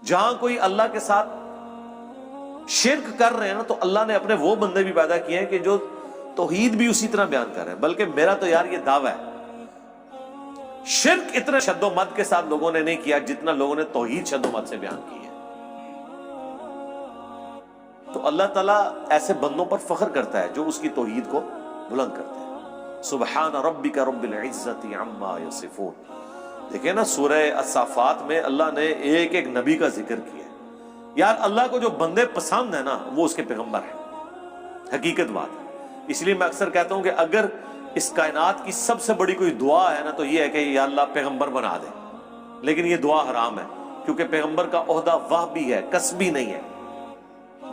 جہاں کوئی اللہ کے ساتھ شرک کر رہے ہیں نا تو اللہ نے اپنے وہ بندے بھی پیدا کیے ہیں کہ جو توحید بھی اسی طرح بیان کر رہے ہیں. بلکہ میرا تو یار یہ دعویٰ ہے شرک اتنے شد و مد کے ساتھ لوگوں نے نہیں کیا جتنا لوگوں نے توحید شد و مد سے بیان کی ہے. تو اللہ تعالیٰ ایسے بندوں پر فخر کرتا ہے جو اس کی توحید کو بلند کرتے ہیں. سبحان ربک رب العزت عما یصفون. دیکھیں نا سورہ الصافات میں اللہ نے ایک ایک نبی کا ذکر کیا ہے. یار اللہ کو جو بندے پسند ہیں نا وہ اس کے پیغمبر ہیں. حقیقت بات ہے. اس لیے میں اکثر کہتا ہوں کہ اگر اس کائنات کی سب سے بڑی کوئی دعا ہے نا تو یہ ہے کہ یا اللہ پیغمبر بنا دے. لیکن یہ دعا حرام ہے کیونکہ پیغمبر کا عہدہ وہبی ہے، کسبی نہیں ہے.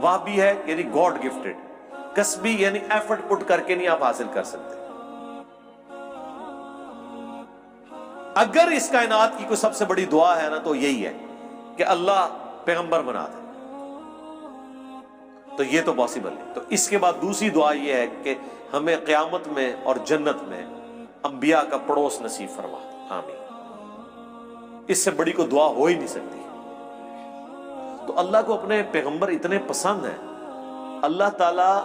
وہبی ہے یعنی گاڈ گفٹڈ، کسبی یعنی ایفرٹ پٹ کر کے نہیں آپ حاصل کر سکتے. اگر اس کائنات کی کوئی سب سے بڑی دعا ہے نا تو یہی ہے کہ اللہ پیغمبر بنا دے، تو یہ تو پاسبل ہے. تو اس کے بعد دوسری دعا یہ ہے کہ ہمیں قیامت میں اور جنت میں انبیاء کا پڑوس نصیب فرما. آمین. اس سے بڑی کوئی دعا ہو ہی نہیں سکتی. تو اللہ کو اپنے پیغمبر اتنے پسند ہیں. اللہ تعالیٰ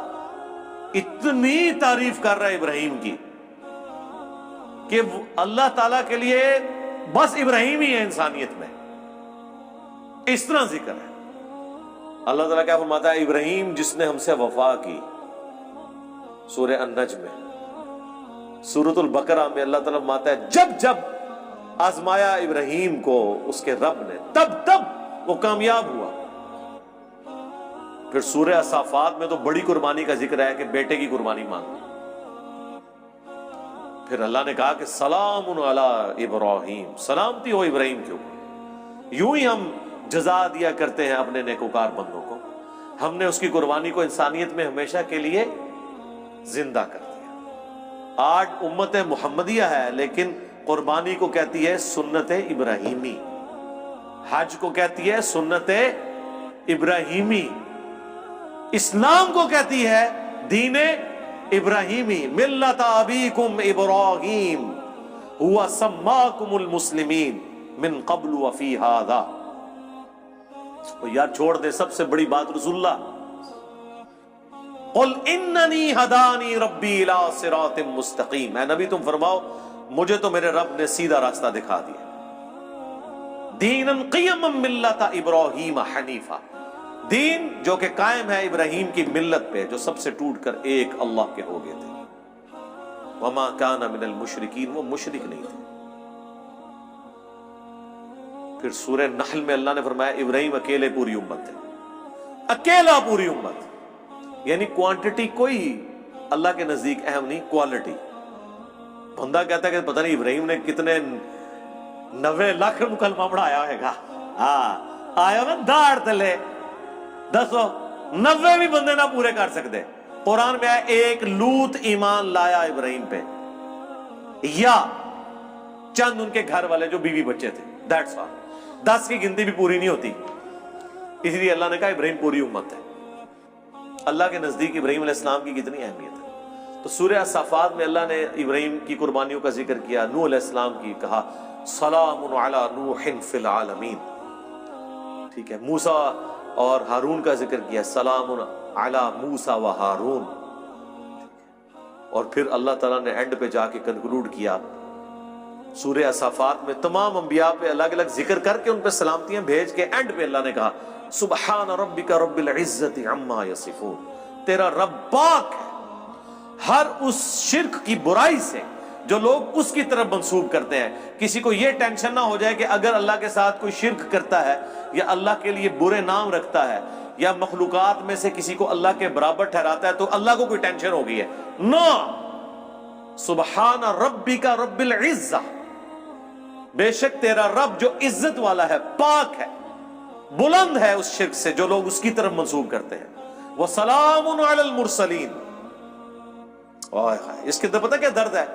اتنی تعریف کر رہا ہے ابراہیم کی کہ اللہ تعالیٰ کے لیے بس ابراہیم ہی ہے انسانیت میں. اس طرح ذکر ہے. اللہ تعالیٰ کیا فرماتا ہے؟ ابراہیم جس نے ہم سے وفا کی. سورہ النجم میں، سورۃ البقرہ میں اللہ تعالیٰ فرماتا ہے جب جب آزمایا ابراہیم کو اس کے رب نے تب تب وہ کامیاب ہوا. پھر سورہ الصافات میں تو بڑی قربانی کا ذکر ہے کہ بیٹے کی قربانی مانگی. پھر اللہ نے کہا کہ سلام علی ابراہیم، سلامتی ہو ابراہیم کے اوپر. یوں ہی ہم جزا دیا کرتے ہیں اپنے نیکوکار بندوں کو. ہم نے اس کی قربانی کو انسانیت میں ہمیشہ کے لیے زندہ کر دیا. آج امت محمدیہ ہے لیکن قربانی کو کہتی ہے سنت ابراہیمی، حج کو کہتی ہے سنت ابراہیمی، اسلام کو کہتی ہے دین ابراہیمی. ملت ابیکم ابراہیم هو سماکم المسلمین من قبل وفی ھذا. یار چھوڑ دے سب سے بڑی بات رسول اللہ. قل اننی ہدانی ربی الی صراط مستقیم. اے نبی تم فرماؤ مجھے تو میرے رب نے سیدھا راستہ دکھا دیا. دینا قیما ملت ابراہیم حنیفا، دین جو کہ قائم ہے ابراہیم کی ملت پہ جو سب سے ٹوٹ کر ایک اللہ کے ہو گئے تھے. وما کان من المشرکین، وہ مشرک نہیں تھے. پھر سورہ نحل میں اللہ نے فرمایا ابراہیم اکیلے پوری امت تھے، اکیلا پوری امت. یعنی کوانٹٹی کوئی اللہ کے نزدیک اہم نہیں، کوالٹی. بندہ کہتا ہے کہ پتہ نہیں ابراہیم نے کتنے 90 لاکھ مکلمہ پڑھایا ہوئے گا. ہاں آیا نا داڑ تلے دسو 90 بھی بندے نہ پورے کر سکتے. قرآن میں آیا ایک لوط ایمان لایا ابراہیم پہ یا چند ان کے گھر والے جو بیوی بچے تھے. That's all. 10 کی گنتی بھی پوری نہیں ہوتی. اس لیے اللہ نے کہا ابراہیم پوری امت ہے. اللہ کے نزدیک ابراہیم علیہ السلام کی کتنی اہمیت ہے. تو سورہ الصافات میں اللہ نے ابراہیم کی قربانیوں کا ذکر کیا، نوح علیہ السلام کی کہا سلام علی نوح فی العالمین. ٹھیک ہے. موسیٰ اور ہارون کا ذکر کیا، سلام علی موسیٰ و ہارون. اور پھر اللہ تعالیٰ نے اینڈ پہ جا کے کنکلوڈ کیا سورہ الصافات میں تمام انبیاء پہ الگ الگ ذکر کر کے ان پہ سلامتیاں بھیج کے اینڈ پہ اللہ نے کہا سبحان ربک رب العزت عما یصفون. تیرا رب پاک ہے ہر اس شرک کی برائی سے جو لوگ اس کی طرف منسوب کرتے ہیں. کسی کو یہ ٹینشن نہ ہو جائے کہ اگر اللہ کے ساتھ کوئی شرک کرتا ہے یا اللہ کے لیے برے نام رکھتا ہے یا مخلوقات میں سے کسی کو اللہ کے برابر ٹھہراتا ہے تو اللہ کو کوئی ٹینشن ہو گئی ہے. نو، سبحان ربک رب العزہ، بے شک تیرا رب جو عزت والا ہے، پاک ہے، بلند ہے اس شرک سے جو لوگ اس کی طرف منسوب کرتے ہیں. وَسَلَامٌ عَلَى الْمُرْسَلِينَ. اس کے اندر پتہ کیا درد ہے؟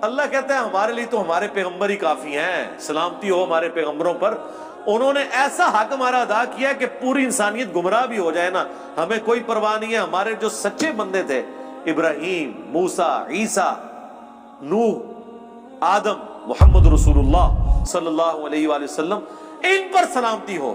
اللہ کہتا ہے ہمارے لیے تو ہمارے پیغمبر ہی کافی ہیں، سلامتی ہو ہمارے پیغمبروں پر. انہوں نے ایسا حق ہمارا ادا کیا کہ پوری انسانیت گمراہ بھی ہو جائے نا ہمیں کوئی پرواہ نہیں ہے. ہمارے جو سچے بندے تھے ابراہیم، موسیٰ، عیسیٰ، نوح، آدم، محمد رسول اللہ صلی اللہ علیہ وآلہ وسلم، ان پر سلامتی ہو.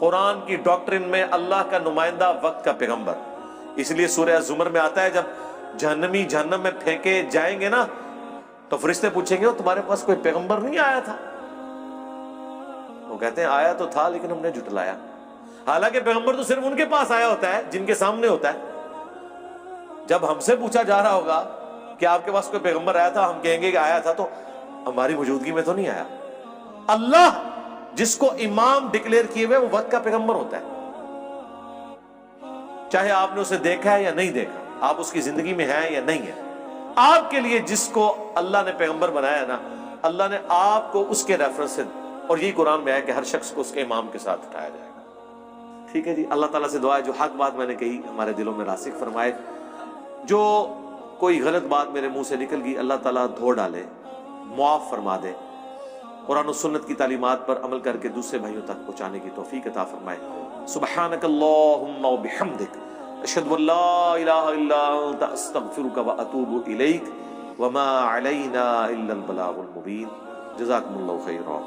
قرآن کی ڈاکٹرن میں اللہ کا نمائندہ وقت کا پیغمبر. اس لیے سورہ زمر میں آتا ہے جب جہنمی جہنم میں پھینکے جائیں گے نا تو فرشتے پوچھیں گے تمہارے پاس کوئی پیغمبر نہیں آیا تھا؟ وہ کہتے ہیں آیا تو تھا لیکن ہم نے جھٹلایا. حالانکہ پیغمبر تو صرف ان کے پاس آیا ہوتا ہے جن کے سامنے ہوتا ہے. جب ہم سے پوچھا جا رہا ہوگا کہ آپ کے پاس کوئی پیغمبر آیا تھا، ہم کہیں گے کہ آیا تھا تو ہماری موجودگی میں تو نہیں آیا. اللہ جس کو امام ڈکلیئر کیے ہوئے وہ وقت کا پیغمبر ہوتا ہے، چاہے آپ نے اسے دیکھا ہے یا نہیں دیکھا، آپ اس کی زندگی میں ہیں یا نہیں ہے. آپ کے لیے جس کو اللہ نے پیغمبر بنایا نا، اللہ نے آپ کو اس کے ریفرنس سے، اور یہی قرآن میں ہے کہ ہر شخص کو اس کے امام کے ساتھ اٹھایا جائے گا. ٹھیک ہے جی. اللہ تعالیٰ سے دعا ہے جو حق بات میں نے کہی ہمارے دلوں میں راسخ فرمائے، جو کوئی غلط بات میرے منہ سے نکل گئی اللہ تعالیٰ دھو ڈالے، معاف فرما دے، قرآن و سنت کی تعلیمات پر عمل کر کے دوسرے بھائیوں تک پہنچانے کی توفیق عطا فرمائے. سبحانک اللہم و بحمدک اشہد ان لا الہ الا انت استغفرک و اتوب الیک وما علینا الا البلاغ المبین. جزاکم اللہ خیرا.